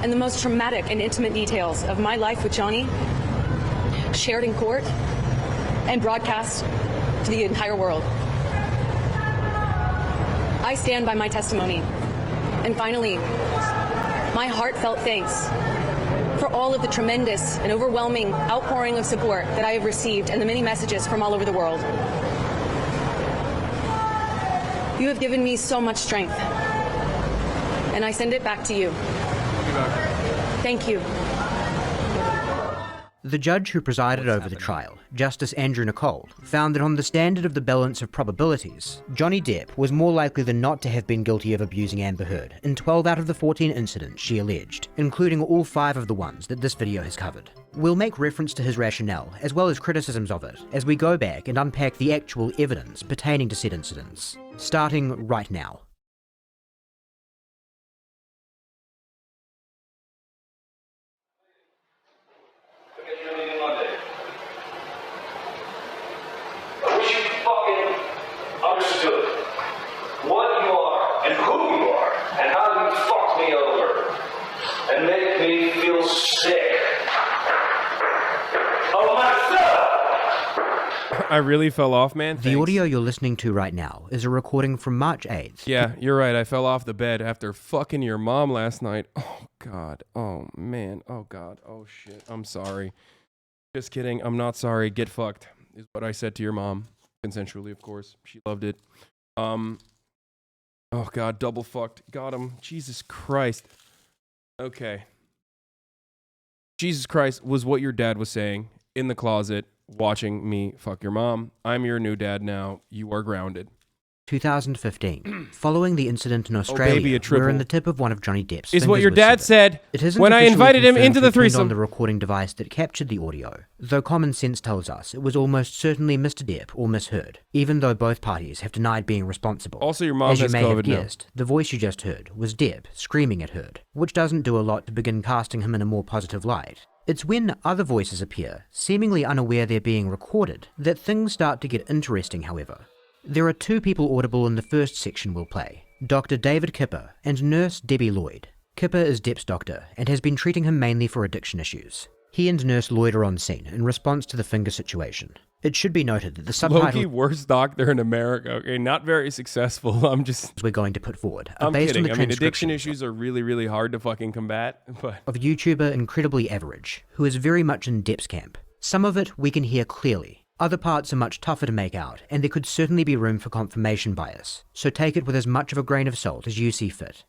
and the most traumatic and intimate details of my life with Johnny shared in court and broadcast to the entire world. I stand by my testimony. And finally, my heartfelt thanks for all of the tremendous and overwhelming outpouring of support that I have received and the many messages from all over the world. You have given me so much strength, and I send it back to you. Thank you. The judge who presided over the trial, Justice Andrew Nicole, found that on the standard of the balance of probabilities, Johnny Depp was more likely than not to have been guilty of abusing Amber Heard in 12 out of the 14 incidents she alleged, including all 5 of the ones that this video has covered. We'll make reference to his rationale, as well as criticisms of it, as we go back and unpack the actual evidence pertaining to said incidents, starting right now. Understood what you are and who you are and how you fucked me over and make me feel sick of myself. I really fell off, man. The audio you're listening to right now is a recording from March 8th. Yeah, you're right. I fell off the bed after fucking your mom last night. Oh, God. Oh, man. Oh, God. Oh, shit. I'm sorry. Just kidding. I'm not sorry. Get fucked is what I said to your mom. Consensually, of course. She loved it. Oh, God. Double fucked. Got him. Jesus Christ. Okay. Jesus Christ was what your dad was saying in the closet watching me fuck your mom. I'm your new dad now. You are grounded. 2015. Following the incident in Australia, baby, a triple. where in the tip of one of Johnny Depp's Is what fingers your was dad severed. said It isn't when I officially invited him confirmed into the who turned threesome. on the recording device that captured the audio, though common sense tells us it was almost certainly Mr. Depp or Miss Heard, even though both parties have denied being responsible. Also, your mom As you has may COVID have now. guessed, the voice you just heard was Depp screaming at Heard, which doesn't do a lot to begin casting him in a more positive light. It's when other voices appear, seemingly unaware they're being recorded, that things start to get interesting, however. There are 2 people audible in the first section we'll play, Dr. David Kipper and nurse Debbie Lloyd. Kipper is Depp's doctor and has been treating him mainly for addiction issues. He and nurse Lloyd are on scene in response to the finger situation. It should be noted that the subtitle Loki, worst doctor in America. Okay, not very successful. we're going to put forward are I'm based kidding. on the I mean, addiction transcription issues are really, really hard to fucking combat, but of YouTuber Incredibly Average, who is very much in Depp's camp. Some of it we can hear clearly. Other parts are much tougher to make out, and there could certainly be room for confirmation bias, so take it with as much of a grain of salt as you see fit.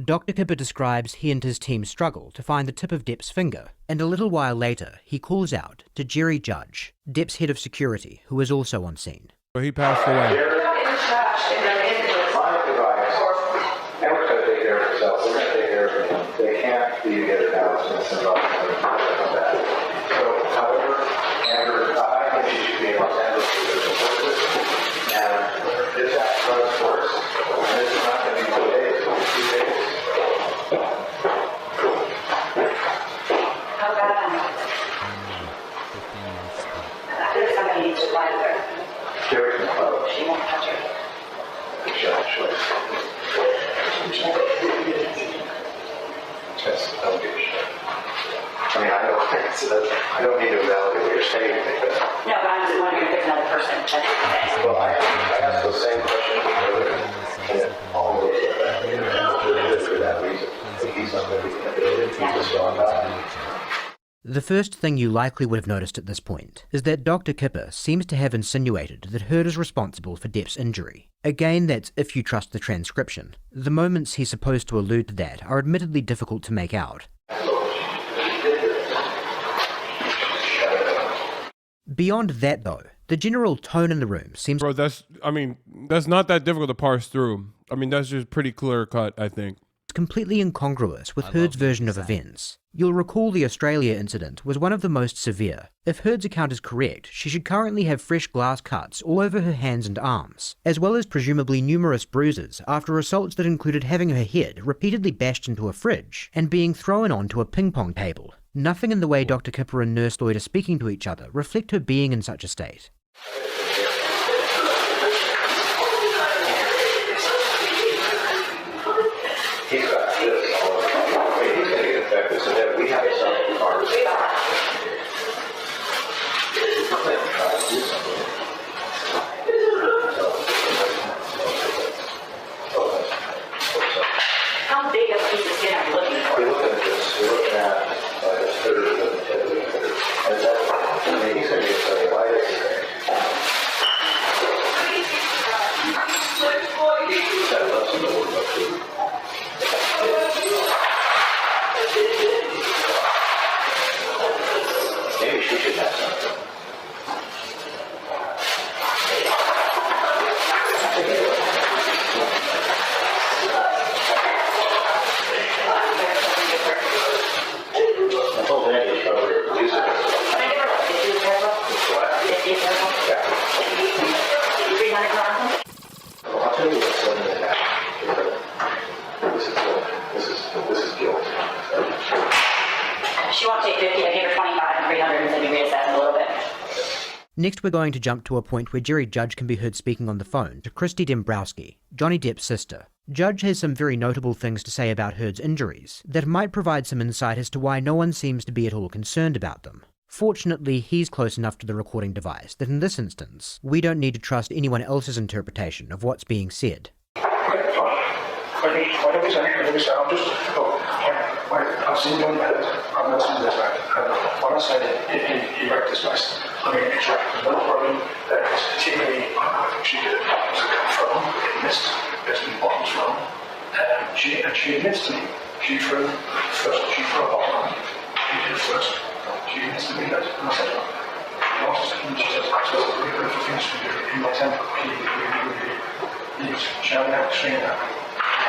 Dr. Kipper describes he and his team struggle to find the tip of Depp's finger, and a little while later he calls out to Jerry Judge, Depp's head of security, who is also on scene. he passed away. They can't be together now since they're not come back. So, however, Amber, I think she should be in Los Angeles with her support system. And this act runs first. And this is not going to be 2 days, it's 2 days. How bad? I think somebody needs to find her. Jerry's in the club. She won't touch her. Sure. Yes, I don't give a shit. I mean, I don't need to validate what you're saying. No, but I'm just wondering if there's another person. Well, I asked the same question earlier, and it almost for that reason. He's not going to be committed. He's just gone back. The first thing you likely would have noticed at this point is that Dr. Kipper seems to have insinuated that Heard is responsible for Depp's injury. Again, that's if you trust the transcription. The moments he's supposed to allude to that are admittedly difficult to make out. Beyond that, though, the general tone in the room seems Bro, that's not that difficult to parse through. I mean, that's just pretty clear cut, I think. completely incongruous with Heard's version of events. You'll recall the Australia incident was one of the most severe. If Heard's account is correct, she should currently have fresh glass cuts all over her hands and arms, as well as presumably numerous bruises after assaults that included having her head repeatedly bashed into a fridge and being thrown onto a ping pong table. Nothing in the way Dr. Kipper and Nurse Lloyd are speaking to each other reflect her being in such a state. He's got this all over. I mean, he's going to get infected so that we have some cars. How big of a piece of skin are you looking for? We're looking at this. We're looking at like a third of the tip of the finger. And that's, I mean, he's going to get cellulitis. That loves him to work up to. Maybe she should have something. I told Andy to probably reduce it. Well, I'll tell you what's something that happened. This is guilt. She won't take 50. I gave her 25 and 300 and said you reassess in a little bit. Next, we're going to jump to a point where Jerry Judge can be heard speaking on the phone to Christy Dembrowski, Johnny Depp's sister. Judge has some very notable things to say about Heard's injuries that might provide some insight as to why no one seems to be at all concerned about them. Fortunately, he's close enough to the recording device that in this instance, we don't need to trust anyone else's interpretation of what's being said. I've seen them bad. I've not seen this bad. What I said, he wrecked his face. I mean, it's right. No problem. There's TV. She did it. Does it come from? It missed. There's been bottles from. She admits to me. She threw a bottle on me. She did it first. She admits to me that. And I said, she says, I said, really good for things to do in my temper. He was shouting out, screaming out.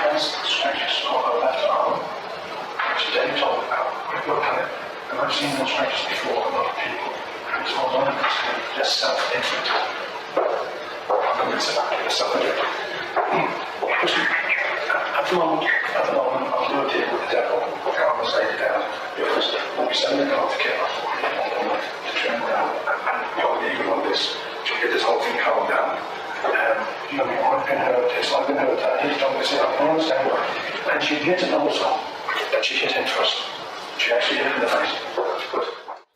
That's the scratches on her left arm. Which Dave told me about. I looked at it, and I've seen those scratches before on other people. And it's all done in this way, just self-inflicted. I'm convinced about it, self-inflicted. At the moment, I'll do a deal with the devil. I'm going to say it down. Because we'll be sending it off to kill us. To turn around and probably even on this, to get this whole thing calmed down. You know, I've been hurt, I've been hurt, he's done this, I don't understand why. And she admitted also that she hit him first. She actually hit him in the face. But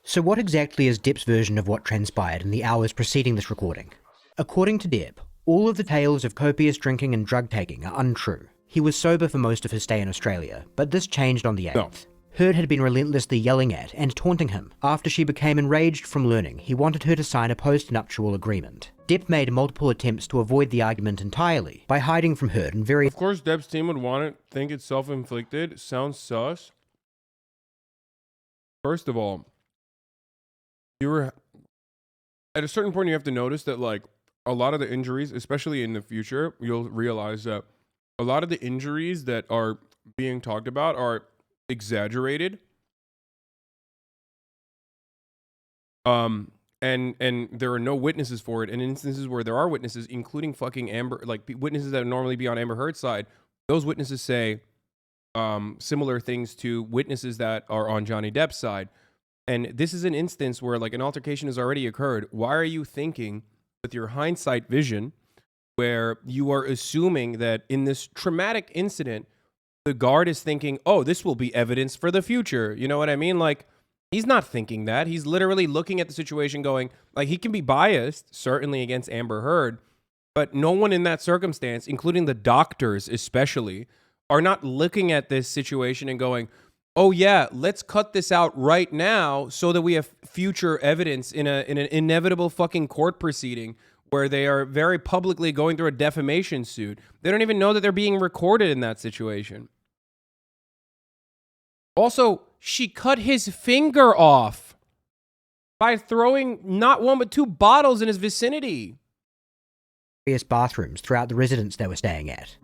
So what exactly is Depp's version of what transpired in the hours preceding this recording? According to Depp, all of the tales of copious drinking and drug taking are untrue. He was sober for most of his stay in Australia, but this changed on the 8th. No. Heard had been relentlessly yelling at and taunting him after she became enraged from learning he wanted her to sign a post-nuptial agreement. Depp made multiple attempts to avoid the argument entirely by hiding from Heard and Of course, Depp's team would want it, think it's self-inflicted. Sounds sus. First of all, at a certain point, you have to notice that, like, a lot of the injuries, especially in the future, you'll realize that a lot of the injuries that are being talked about are exaggerated. And there are no witnesses for it. And in instances where there are witnesses, including fucking Amber, like witnesses that would normally be on Amber Heard's side, those witnesses say similar things to witnesses that are on Johnny Depp's side. And this is an instance where, like, an altercation has already occurred. Why are you thinking with your hindsight vision where you are assuming that in this traumatic incident, the guard is thinking, oh, this will be evidence for the future? You know what I mean? Like, he's not thinking that. He's literally looking at the situation going, like, he can be biased, certainly against Amber Heard, but no one in that circumstance, including the doctors especially, are not looking at this situation and going, oh yeah, let's cut this out right now so that we have future evidence in an inevitable fucking court proceeding where they are very publicly going through a defamation suit. They don't even know that they're being recorded in that situation. Also, she cut his finger off by throwing not one but 2 bottles in his vicinity. Various bathrooms throughout the residence they were staying at.